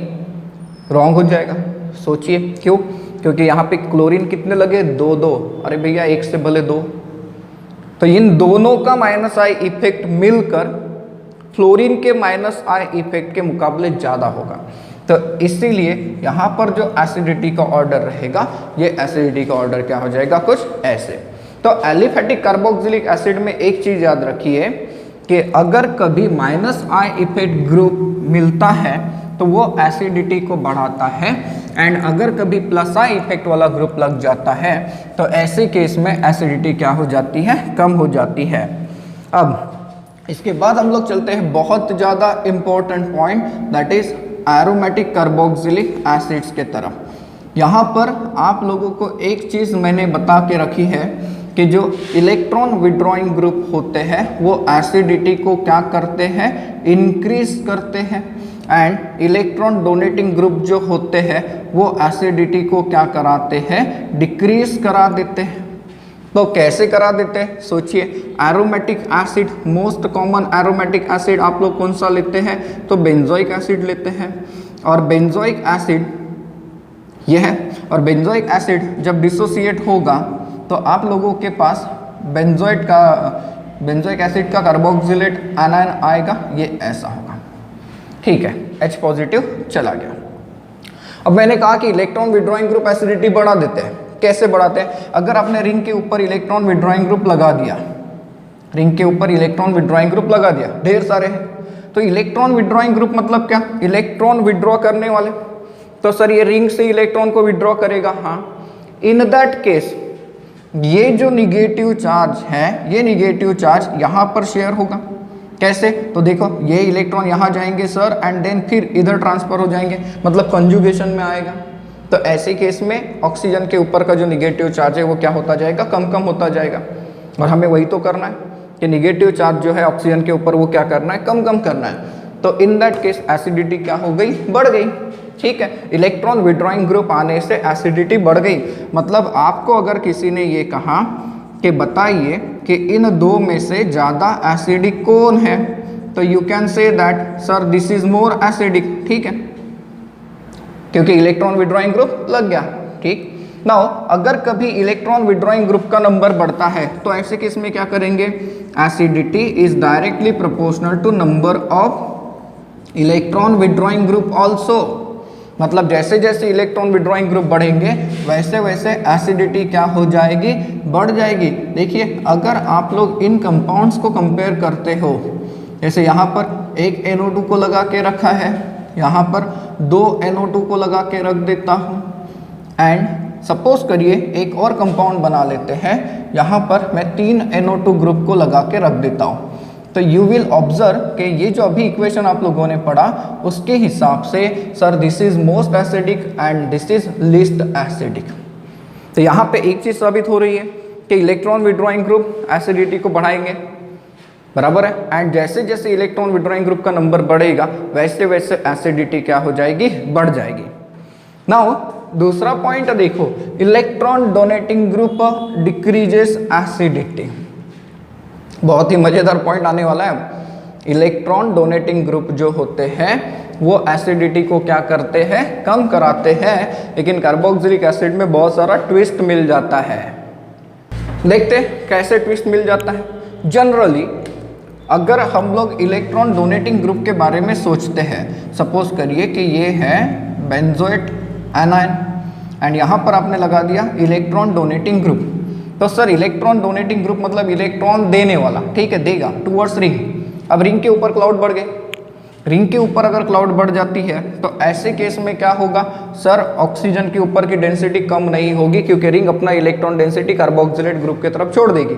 रॉन्ग हो जाएगा। सोचिए क्यों, क्योंकि यहाँ पे क्लोरीन कितने लगे, दो। अरे भैया एक से भले दो, तो इन दोनों का माइनस आई इफेक्ट मिलकर फ्लोरीन के माइनस आई इफेक्ट के मुकाबले ज़्यादा होगा। तो इसीलिए यहाँ पर जो एसिडिटी का ऑर्डर रहेगा, ये एसिडिटी का ऑर्डर क्या हो जाएगा, कुछ ऐसे। तो एलिफेटिक कार्बोक्सिलिक एसिड में एक चीज़ याद रखिए कि अगर कभी माइनस आई इफेक्ट ग्रुप मिलता है तो वो एसिडिटी को बढ़ाता है, एंड अगर कभी प्लस आई इफेक्ट वाला ग्रुप लग जाता है तो ऐसे केस में एसिडिटी क्या हो जाती है, कम हो जाती है। अब इसके बाद हम लोग चलते हैं बहुत ज़्यादा important point, that is aromatic carboxylic acids के तरफ। यहाँ पर आप लोगों को एक चीज़ मैंने बता के रखी है कि जो इलेक्ट्रॉन विड्रॉइंग ग्रुप होते हैं वो एसिडिटी को क्या करते हैं, इंक्रीज करते हैं, एंड इलेक्ट्रॉन डोनेटिंग ग्रुप जो होते हैं वो एसिडिटी को क्या कराते हैं, डिक्रीज करा देते हैं। तो कैसे करा देते हैं, सोचिए। Aromatic acid, most common aromatic acid आप लोग कौन सा लेते हैं, तो बेंजोइक एसिड लेते हैं, और बेंजोइक एसिड ये है, और बेंजोइक एसिड जब डिसोसिएट होगा तो आप लोगों के पास बेंजोइक एसिड का कार्बोक्सिलेट एनायन आएगा, ये ऐसा होगा, ठीक है, H पॉजिटिव चला गया। अब मैंने कहा कि इलेक्ट्रॉन विड्रॉइंग ग्रुप एसिडिटी बढ़ा देते हैं। कैसे बढ़ाते हैं, अगर आपने रिंग के ऊपर इलेक्ट्रॉन विड्रॉइंग ग्रुप लगा दिया, रिंग के ऊपर इलेक्ट्रॉन विड्रॉइंग ग्रुप लगा दिया, ढेर सारे हैं, तो इलेक्ट्रॉन विड्रॉइंग ग्रुप मतलब क्या, इलेक्ट्रॉन विड्रॉ करने वाले। तो सर ये रिंग से इलेक्ट्रॉन को विड्रॉ करेगा, हाँ। इन दैट केस ये जो निगेटिव चार्ज है, ये निगेटिव चार्ज यहाँ पर शेयर होगा। कैसे, तो देखो ये इलेक्ट्रॉन यहाँ जाएंगे सर, एंड देन फिर इधर ट्रांसफर हो जाएंगे, मतलब कंजुगेशन में आएगा। तो ऐसे केस में ऑक्सीजन के ऊपर का जो निगेटिव चार्ज है वो क्या होता जाएगा, कम कम होता जाएगा। और हमें वही तो करना है कि निगेटिव चार्ज जो है ऑक्सीजन के ऊपर वो क्या करना है, कम कम करना है। तो इन दैट केस एसिडिटी क्या हो गई, बढ़ गई, ठीक है। इलेक्ट्रॉन विड्रॉइंग ग्रुप आने से एसिडिटी बढ़ गई। मतलब आपको अगर किसी ने ये कहा कि बताइए कि इन दो में से ज़्यादा एसिडिक कौन है, तो you can say that sir this is more acidic, ठीक है, क्योंकि इलेक्ट्रॉन विड्रॉइंग ग्रुप लग गया, ठीक। नाउ अगर कभी इलेक्ट्रॉन विड्रॉइंग ग्रुप का नंबर बढ़ता है तो ऐसे केस में क्या करेंगे, acidity is directly proportional to number of electron withdrawing group also. मतलब जैसे जैसे इलेक्ट्रॉन विड्रॉइंग ग्रुप बढ़ेंगे वैसे वैसे एसिडिटी क्या हो जाएगी, बढ़ जाएगी। देखिए अगर आप लोग इन कंपाउंड्स को कंपेयर करते हो, जैसे यहाँ पर एक NO2 को लगा के रखा है, यहाँ पर 2 NO2 को लगा के रख देता हूँ, एंड सपोज करिए एक और कंपाउंड बना लेते हैं, यहाँ पर मैं 3 NO2 ग्रुप को लगा के रख देता हूँ। तो यू विल ऑब्जर्व कि ये जो अभी इक्वेशन आप लोगों ने पढ़ा उसके हिसाब से sir this is most acidic and this is least acidic. तो यहाँ पे एक चीज़ साबित हो रही है कि इलेक्ट्रॉन विड्रॉइंग ग्रुप एसिडिटी को बढ़ाएंगे, बराबर है, एंड जैसे जैसे इलेक्ट्रॉन विड्रॉइंग ग्रुप का नंबर बढ़ेगा वैसे वैसे एसिडिटी क्या हो जाएगी, बढ़ जाएगी। नाउ दूसरा पॉइंट देखो, electron donating group decreases acidity. बहुत ही मजेदार पॉइंट आने वाला है। इलेक्ट्रॉन डोनेटिंग ग्रुप जो होते हैं वो एसिडिटी को क्या करते हैं, कम कराते हैं, लेकिन कार्बोक्सिलिक एसिड में बहुत सारा ट्विस्ट मिल जाता है। देखते हैं कैसे ट्विस्ट मिल जाता है। जनरली अगर हम लोग इलेक्ट्रॉन डोनेटिंग ग्रुप के बारे में सोचते हैं, सपोज करिए कि ये है बेंजोएट एनायन एंड यहाँ पर आपने लगा दिया इलेक्ट्रॉन डोनेटिंग ग्रुप, तो सर इलेक्ट्रॉन डोनेटिंग ग्रुप मतलब इलेक्ट्रॉन देने वाला, ठीक है, देगा टूवर्ड्स रिंग। अब रिंग के ऊपर क्लाउड बढ़ गए, रिंग के ऊपर अगर क्लाउड बढ़ जाती है तो ऐसे केस में क्या होगा, सर ऑक्सीजन के ऊपर की डेंसिटी कम नहीं होगी क्योंकि रिंग अपना इलेक्ट्रॉन डेंसिटी कार्बोक्सिलेट ग्रुप की तरफ छोड़ देगी,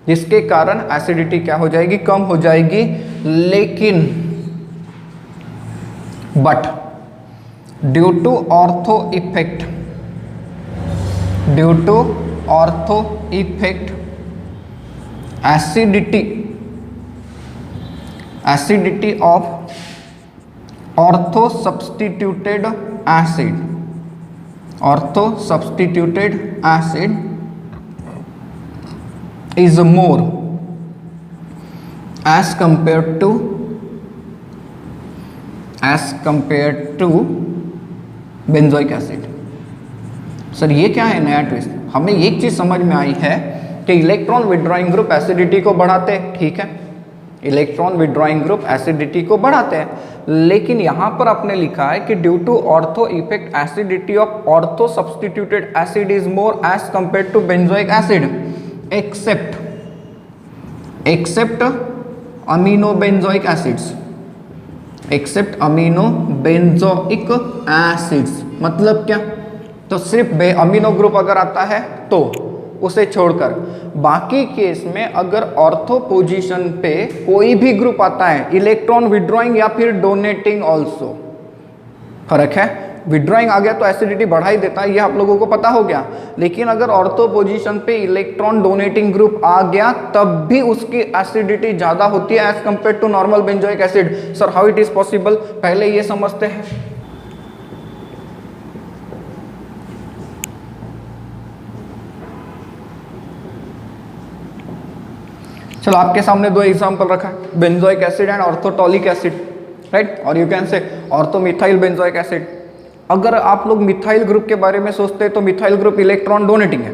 जिसके कारण एसिडिटी क्या हो जाएगी, कम हो जाएगी। लेकिन but due to ortho effect, due to ortho effect acidity of ortho substituted acid, ortho substituted acid is more as compared to benzoic acid. Sir ये क्या है नया ट्विस्ट, हमें एक चीज समझ में आई है कि इलेक्ट्रॉन विड्रॉइंग ग्रुप एसिडिटी को बढ़ाते हैं, ठीक है, इलेक्ट्रॉन विड्रॉइंग ग्रुप एसिडिटी को बढ़ाते हैं, लेकिन यहां पर आपने लिखा है कि due to ortho effect acidity of ortho substituted acid is more as compare to benzoic acid except aminobenzoic acids, except aminobenzoic acids। मतलब क्या, तो सिर्फ अमीनो ग्रुप अगर आता है तो उसे छोड़कर बाकी केस में अगर ऑर्थो पोजीशन पे कोई भी ग्रुप आता है, इलेक्ट्रॉन विड्रॉइंग या फिर डोनेटिंग ऑल्सो, फर्क है। विड्रॉइंग आ गया तो एसिडिटी बढ़ा ही देता है, ये आप लोगों को पता हो गया, लेकिन अगर ऑर्थो पोजीशन पे इलेक्ट्रॉन डोनेटिंग ग्रुप आ गया तब भी उसकी एसिडिटी ज्यादा होती है as compare to normal benzoic acid. Sir how it is possible, पहले ये समझते हैं। चलो आपके सामने दो एग्जांपल रखा है, benzoic acid and ortho toluic acid, right, और you can say ortho methyl benzoic acid. अगर आप लोग मिथाइल ग्रुप के बारे में सोचते हैं तो मिथाइल ग्रुप इलेक्ट्रॉन डोनेटिंग है,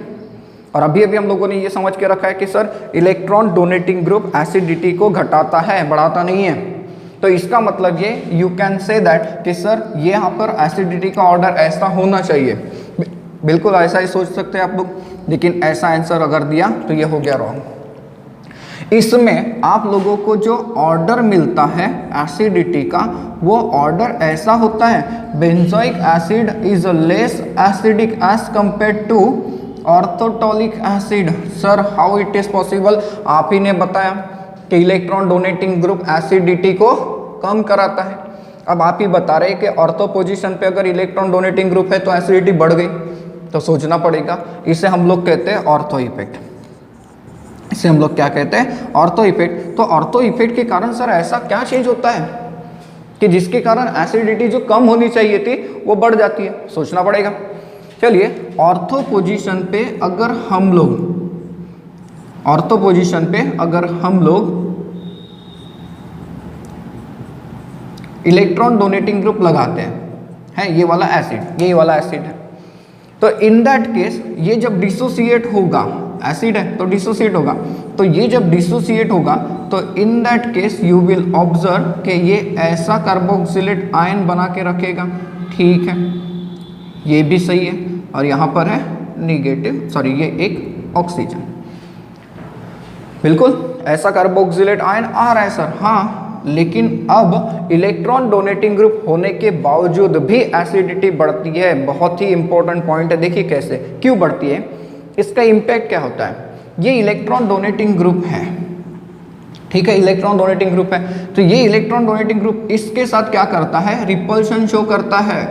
और अभी अभी हम लोगों ने ये समझ के रखा है कि sir electron donating group acidity को घटाता है, बढ़ाता नहीं है। तो इसका मतलब ये यू कैन से दैट कि सर ये यहाँ पर एसिडिटी का ऑर्डर ऐसा होना चाहिए, बिल्कुल ऐसा ही सोच सकते हैं आप लोग, लेकिन ऐसा आंसर अगर दिया तो ये हो गया रॉन्ग। इसमें आप लोगों को जो ऑर्डर मिलता है एसिडिटी का वो ऑर्डर ऐसा होता है, benzoic acid is less acidic as compare to ortho toluic acid. Sir how it is possible, आप ही ने बताया कि इलेक्ट्रॉन डोनेटिंग ग्रुप एसिडिटी को कम कराता है। अब आप ही बता रहे कि ऑर्थो पोजीशन पे अगर इलेक्ट्रॉन डोनेटिंग ग्रुप है तो एसिडिटी बढ़ गई, तो सोचना पड़ेगा। इसे हम लोग कहते हैं ऑर्थो इफेक्ट, इसे हम लोग क्या कहते हैं, ऑर्थो इफेक्ट। तो ऑर्थो इफेक्ट के कारण सर ऐसा क्या चेंज होता है कि जिसके कारण एसिडिटी जो कम होनी चाहिए थी वो बढ़ जाती है, सोचना पड़ेगा। चलिए ऑर्थो पोजीशन पे अगर हम लोग ऑर्थो पोजीशन पे अगर हम लोग इलेक्ट्रॉन डोनेटिंग ग्रुप लगाते हैं ये वाला एसिड, ये वाला एसिड है, तो इन दैट केस ये जब डिसोसिएट होगा, एसिड है तो डिसोसिएट होगा, तो ये जब डिसोसिएट होगा तो in that case you will observe कि ये ऐसा कार्बोक्सिलेट आयन बना के रखेगा। ठीक है, ये भी सही है, और यहाँ पर है निगेटिव, सॉरी ये एक ऑक्सीजन, बिल्कुल ऐसा कार्बोक्सिलेट आयन आ रहा है सर, हाँ, लेकिन अब इलेक्ट्रॉन डोनेटिंग ग्रुप होने के बावजूद भी एसिडिटी बढ़ती है। बहुत ही इंपॉर्टेंट पॉइंट है, देखिए कैसे, क्यों बढ़ती है, इसका इम्पैक्ट क्या होता है। ये इलेक्ट्रॉन डोनेटिंग ग्रुप है, ठीक है, इलेक्ट्रॉन डोनेटिंग ग्रुप है, तो ये इलेक्ट्रॉन डोनेटिंग ग्रुप इसके साथ क्या करता है, रिपल्शन शो करता है,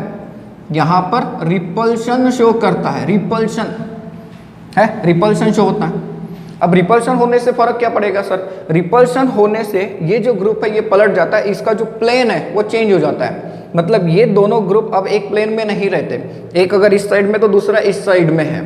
यहां पर रिपल्शन शो करता है, रिपल्शन है, रिपल्शन शो होता है। अब रिपल्शन होने से फर्क क्या पड़ेगा सर, रिपल्शन होने से ये जो ग्रुप है ये पलट जाता है, इसका जो प्लेन है वो चेंज हो जाता है, मतलब ये दोनों ग्रुप अब एक प्लेन में नहीं रहते, एक अगर इस साइड में तो दूसरा इस साइड में है,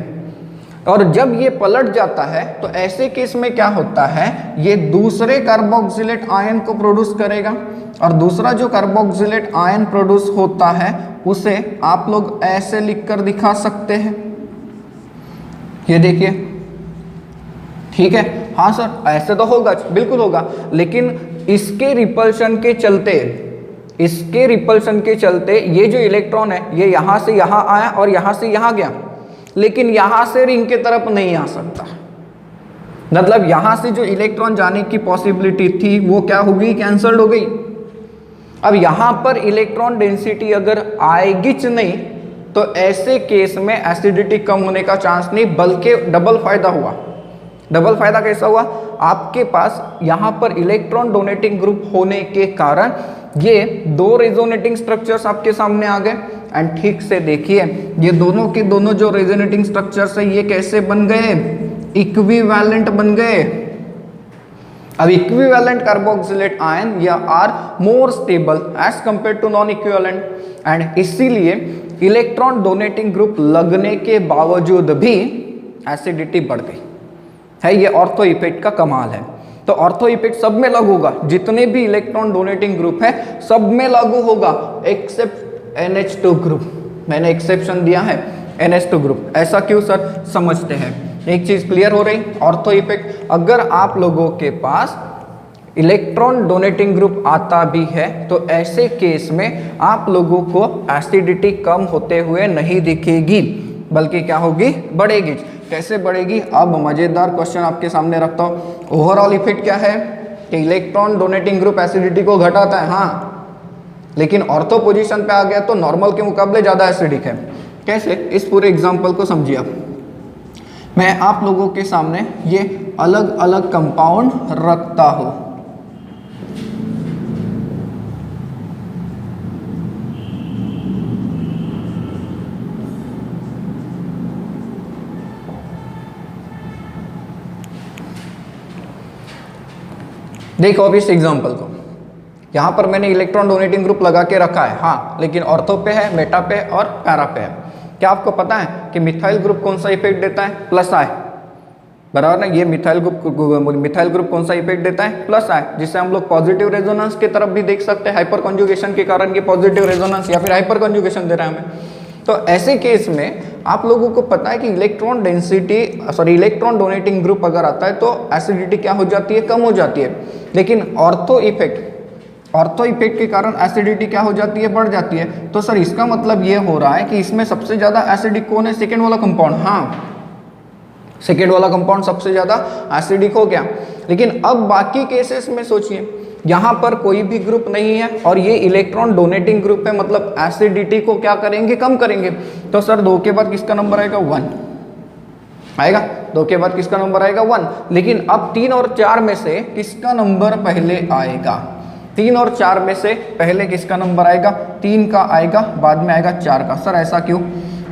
और जब ये पलट जाता है तो ऐसे केस में क्या होता है, ये दूसरे कार्बोक्सिलेट आयन को प्रोड्यूस करेगा, और दूसरा जो कार्बोक्सिलेट आयन प्रोड्यूस होता है उसे आप लोग ऐसे लिखकर दिखा सकते हैं, ये देखिए, ठीक है, हाँ सर ऐसे तो होगा, बिल्कुल होगा, लेकिन इसके रिपल्शन के चलते, इसके रिपल्शन के चलते ये जो इलेक्ट्रॉन है ये यहां से यहां आया और यहां से यहां गया, लेकिन यहां से रिंग के तरफ नहीं आ सकता, मतलब यहां से जो इलेक्ट्रॉन जाने की पॉसिबिलिटी थी वो क्या हो गई, कैंसल्ड हो गई। अब यहां पर इलेक्ट्रॉन डेंसिटी अगर आएगी नहीं तो ऐसे केस में एसिडिटी कम होने का चांस नहीं, बल्कि डबल फायदा हुआ। डबल फायदा कैसा हुआ, आपके पास यहां पर इलेक्ट्रॉन डोनेटिंग ग्रुप होने के कारण ये दो रेजोनेटिंग स्ट्रक्चर्स आपके सामने आ गए, एंड ठीक से देखिए ये दोनों के दोनों जो रेजोनेटिंग स्ट्रक्चर्स है ये कैसे बन गए, इक्विवेलेंट बन गए। अब इक्विवेलेंट कार्बोक्सिलेट आयन या are more stable as compare to non equivalent, and इसीलिए इलेक्ट्रॉन डोनेटिंग ग्रुप लगने के बावजूद भी एसिडिटी बढ़ गई है। ये ऑर्थो इफेक्ट का कमाल है। तो ऑर्थो इफेक्ट सब में लागू होगा, जितने भी इलेक्ट्रॉन डोनेटिंग ग्रुप है सब में लागू होगा एक्सेप्ट NH2 ग्रुप। मैंने एक्सेप्शन दिया है NH2 ग्रुप। ऐसा क्यों सर, समझते हैं। एक चीज क्लियर हो रही, ऑर्थो इफेक्ट, अगर आप लोगों के पास इलेक्ट्रॉन डोनेटिंग ग्रुप आता भी है तो ऐसे केस में आप लोगों को एसिडिटी कम होते हुए नहीं दिखेगी, बल्कि क्या होगी, बढ़ेगी। कैसे बढ़ेगी, अब मजेदार क्वेश्चन आपके सामने रखता हूँ। ओवरऑल इफेक्ट क्या है कि इलेक्ट्रॉन डोनेटिंग ग्रुप एसिडिटी को घटाता है, हाँ, लेकिन ऑर्थो पोजीशन पे आ गया तो नॉर्मल के मुकाबले ज्यादा एसिडिक है। कैसे, इस पूरे एग्जांपल को समझिए आप। मैं आप लोगों के सामने ये अलग अलग कंपाउंड रखता हूं, देखो अब इस एग्जांपल को, यहां पर मैंने इलेक्ट्रॉन डोनेटिंग ग्रुप लगा के रखा है, हाँ, लेकिन ऑर्थो पे है, मेटा पे और पैरा पे है। क्या आपको पता है कि मिथाइल ग्रुप कौन सा इफेक्ट देता है, प्लस आई, बराबर ना। ये मिथाइल ग्रुप कौन सा इफेक्ट देता है, प्लस आई, जिससे हम लोग पॉजिटिव रेजोनेंस की तरफ भी देख सकते हैं। हाइपर कॉन्जुगेशन के कारण ये पॉजिटिव रेजोनेंस या फिर हाइपर कॉन्जुगेशन दे रहा है हमें। तो ऐसे केस में आप लोगों को पता है कि इलेक्ट्रॉन डोनेटिंग ग्रुप अगर आता है तो एसिडिटी क्या हो जाती है, कम हो जाती है। लेकिन ऑर्थो इफेक्ट के कारण एसिडिटी क्या हो जाती है, बढ़ जाती है। तो सर इसका मतलब ये हो रहा है कि इसमें सबसे ज्यादा एसिडिक कौन है, सेकेंड वाला कंपाउंड। हाँ, सेकेंड वाला कंपाउंड सबसे ज्यादा एसिडिक हो गया। लेकिन अब बाकी केसेस में सोचिए, यहां पर कोई भी ग्रुप नहीं है और ये इलेक्ट्रॉन डोनेटिंग ग्रुप है, मतलब एसिडिटी को क्या करेंगे, कम करेंगे। तो सर 2 के बाद किसका नंबर आएगा, 1 आएगा। 2 के बाद किसका नंबर आएगा, 1। लेकिन अब 3 और 4 में से किसका नंबर पहले आएगा, 3 और 4 में से पहले किसका नंबर आएगा, 3 का आएगा, बाद में आएगा 4 का। सर ऐसा क्यों,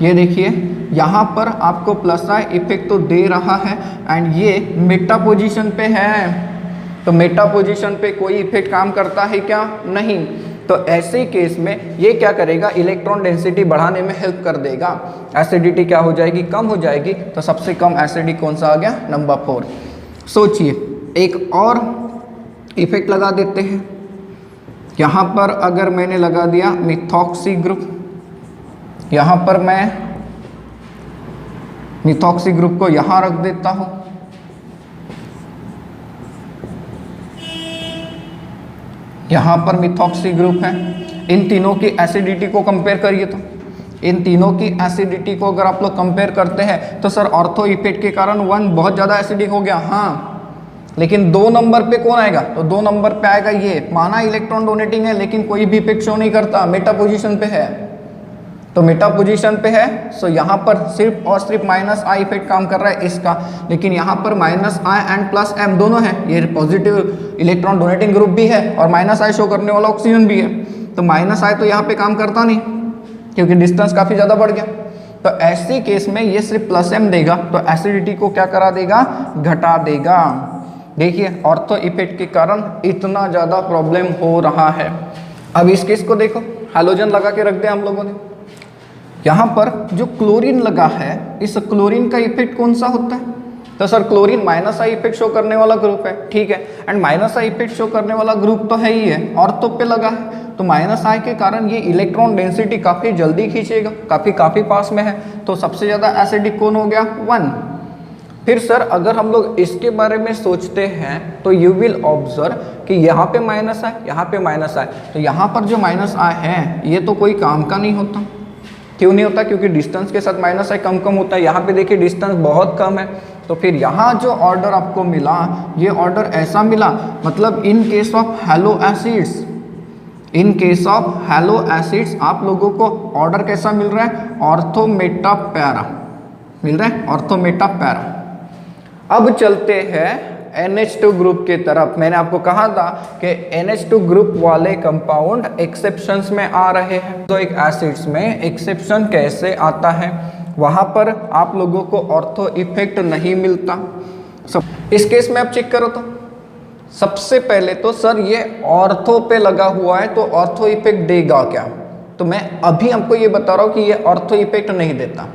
ये देखिए यहाँ पर आपको प्लस आई इफेक्ट तो दे रहा है एंड ये मेटा पोजीशन पे है, तो मेटा पोजीशन पे कोई इफेक्ट काम करता है क्या, नहीं। तो ऐसे केस में ये क्या करेगा, इलेक्ट्रॉन डेंसिटी बढ़ाने में हेल्प कर देगा, एसिडिटी क्या हो जाएगी, कम हो जाएगी। तो सबसे कम एसिडिक कौन सा आ गया, नंबर 4। सोचिए एक और इफेक्ट लगा देते हैं। यहाँ पर अगर मैंने लगा दिया मिथॉक्सी ग्रुप, यहाँ पर मैं मिथॉक्सी ग्रुप को यहाँ रख देता हूँ, यहाँ पर मिथॉक्सी ग्रुप है। इन तीनों की एसिडिटी को कंपेयर करिए, तो इन तीनों की एसिडिटी को अगर आप लोग कंपेयर करते हैं तो सर ऑर्थो इफेक्ट के कारण 1 बहुत ज़्यादा एसिडिक हो गया, हाँ, लेकिन 2 नंबर पे कौन आएगा? तो 2 नंबर पे आएगा ये, माना इलेक्ट्रॉन डोनेटिंग है लेकिन कोई भी इफेक्ट शो नहीं करता, मेटा पोजीशन पे है, तो मेटा पोजीशन पे है, सो यहाँ पर सिर्फ और सिर्फ माइनस आई इफेक्ट काम कर रहा है इसका, लेकिन यहाँ पर minus I and plus M दोनों है, ये पॉजिटिव इलेक्ट्रॉन डोनेटिंग ग्रुप भी है और माइनस आई शो करने वाला ऑक्सीजन भी है, तो माइनस आई तो यहाँ पे काम करता नहीं क्योंकि डिस्टेंस काफ़ी ज़्यादा बढ़ गया। तो ऐसी केस में ये सिर्फ प्लस एम देगा, तो एसिडिटी को क्या करा देगा? घटा देगा। देखिए ऑर्थो इफेक्ट के कारण इतना ज़्यादा प्रॉब्लम हो रहा है। अब इस केस को देखो, हैलोजन लगा के रख दिया हम लोगों ने, यहाँ पर जो क्लोरीन लगा है, इस क्लोरीन का इफेक्ट कौन सा होता है? तो sir chlorine minus I effect show करने वाला ग्रुप है, ठीक है, and minus I effect show करने वाला ग्रुप तो है ही है, ऑर्थो पे लगा है, तो माइनस आई के कारण ये इलेक्ट्रॉन डेंसिटी काफ़ी जल्दी खींचेगा, काफ़ी पास में है, तो सबसे ज़्यादा एसिडिक कौन हो गया? 1। फिर सर अगर हम लोग इसके बारे में सोचते हैं तो यू विल ऑब्जर्व कि यहाँ पे माइनस आई, यहाँ पे माइनस आई, तो यहाँ पर जो माइनस आई है ये तो कोई काम का नहीं होता। क्यों नहीं होता? क्योंकि डिस्टेंस के साथ माइनस आई कम होता है, यहाँ पे देखिए डिस्टेंस बहुत कम है, तो फिर यहाँ जो ऑर्डर आपको मिला ये ऑर्डर ऐसा मिला, मतलब इन case of hello acids, in case of hello acids आप लोगों को ऑर्डर कैसा मिल रहा है? ऑर्थो मेटा पैरा मिल रहा है, ऑर्थो मेटा पैरा। अब चलते हैं NH2 ग्रुप की तरफ। मैंने आपको कहा था कि NH2 ग्रुप वाले कंपाउंड एक्सेप्शंस में आ रहे हैं, तो एक एसिड्स में एक्सेप्शन कैसे आता है? वहाँ पर आप लोगों को ऑर्थो इफेक्ट नहीं मिलता। सब इस केस में आप चेक करो तो सबसे पहले तो सर ये ऑर्थो पे लगा हुआ है, तो ऑर्थो इफेक्ट देगा क्या? तो मैं अभी आपको ये बता रहा हूँ कि ये ऑर्थो इफेक्ट नहीं देता।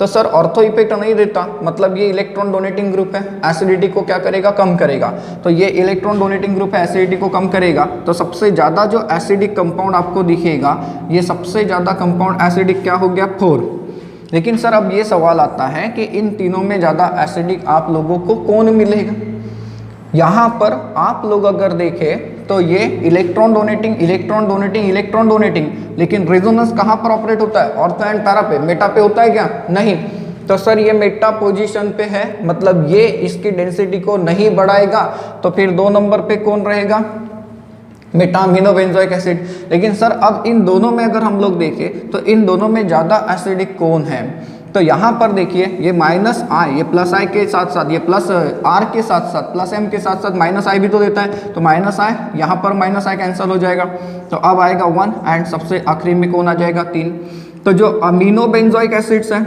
तो सर ऑर्थो इफेक्ट नहीं देता मतलब ये इलेक्ट्रॉन डोनेटिंग ग्रुप है, एसिडिटी को क्या करेगा? कम करेगा। तो ये इलेक्ट्रॉन डोनेटिंग ग्रुप है, एसिडिटी को कम करेगा, तो सबसे ज़्यादा जो एसिडिक कंपाउंड आपको दिखेगा, ये सबसे ज़्यादा कंपाउंड एसिडिक क्या हो गया? 4। लेकिन सर अब ये सवाल आता है कि इन तीनों में ज़्यादा एसिडिक आप लोगों को कौन मिलेगा? यहाँ पर आप लोग अगर देखें तो ये इलेक्ट्रॉन डोनेटिंग, लेकिन रेजोनेंस कहाँ पर ऑपरेट होता है? ऑर्थो एंड पैरा पे, मेटा पे होता है क्या? नहीं। तो सर ये मेटा पोजीशन पे है, मतलब ये इसकी डेंसिटी को नहीं बढ़ाएगा, तो फिर 2 नंबर पे कौन रहेगा? Meta amino benzoic acid. लेकिन सर अब इन दोनों में अगर हम लोग देखें तो इन दोनों में ज़्यादा एसिडिक कौन है? तो यहाँ पर देखिए ये माइनस आई, ये प्लस आई के साथ साथ, ये प्लस आर के साथ साथ, प्लस एम के साथ साथ माइनस आई भी तो देता है, तो माइनस आई, यहाँ पर माइनस आई कैंसिल हो जाएगा, तो अब आएगा 1 एंड सबसे आखिरी में कौन आ जाएगा? 3। तो जो अमीनो बेंजोइक एसिड्स है,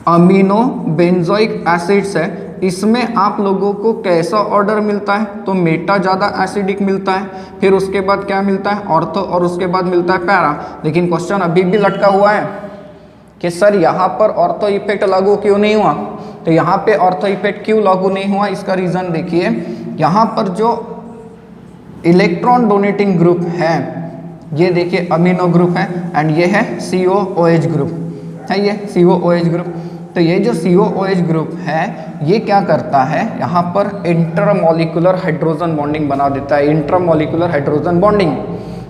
अमीनो बेंजोइक एसिड्स है, इसमें आप लोगों को कैसा ऑर्डर मिलता है? तो मेटा ज़्यादा एसिडिक मिलता है, फिर उसके बाद क्या मिलता है? ऑर्थो, और उसके बाद मिलता है पैरा। लेकिन क्वेश्चन अभी भी लटका हुआ है कि सर यहाँ पर ऑर्थो इफेक्ट लागू क्यों नहीं हुआ? तो यहाँ पे ऑर्थो इफेक्ट क्यों लागू नहीं हुआ? इसका रीज़न देखिए, यहाँ पर जो इलेक्ट्रॉन डोनेटिंग ग्रुप है, ये देखिए अमीनो ग्रुप है, एंड ये है COOH ग्रुप है, ये COOH ग्रुप। तो ये जो COOH ग्रुप है ये क्या करता है? यहाँ पर इंटरमॉलिक्यूलर हाइड्रोजन बॉन्डिंग बना देता है, इंटरमॉलिक्यूलर हाइड्रोजन बॉन्डिंग,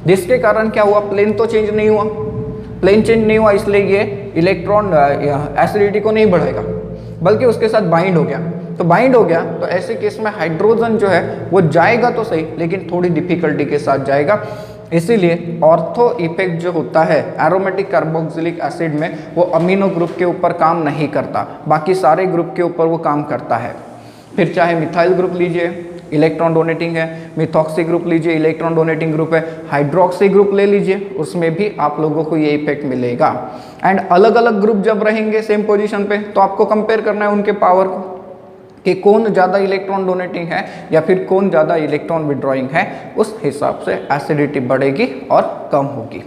जिसके कारण क्या हुआ? प्लेन तो चेंज नहीं हुआ, प्लेन चेंज नहीं हुआ, इसलिए ये इलेक्ट्रॉन एसिडिटी को नहीं बढ़ाएगा बल्कि उसके साथ बाइंड हो गया। तो बाइंड हो गया तो ऐसे केस में हाइड्रोजन जो है वो जाएगा तो सही, लेकिन थोड़ी डिफिकल्टी के साथ जाएगा। इसीलिए ऑर्थो इफेक्ट जो होता है एरोमेटिक कार्बोक्सिलिक एसिड में, वो अमीनो ग्रुप के ऊपर काम नहीं करता, बाकी सारे ग्रुप के ऊपर वो काम करता है। फिर चाहे मिथाइल ग्रुप लीजिए, इलेक्ट्रॉन डोनेटिंग है, मिथॉक्सी ग्रुप लीजिए, इलेक्ट्रॉन डोनेटिंग ग्रुप है, हाइड्रोक्सी ग्रुप ले लीजिए, उसमें भी आप लोगों को ये इफेक्ट मिलेगा। एंड अलग अलग ग्रुप जब रहेंगे सेम पोजीशन पे, तो आपको कंपेयर करना है उनके पावर को कि कौन ज़्यादा इलेक्ट्रॉन डोनेटिंग है या फिर कौन ज़्यादा इलेक्ट्रॉन विड्रॉइंग है, उस हिसाब से एसिडिटी बढ़ेगी और कम होगी।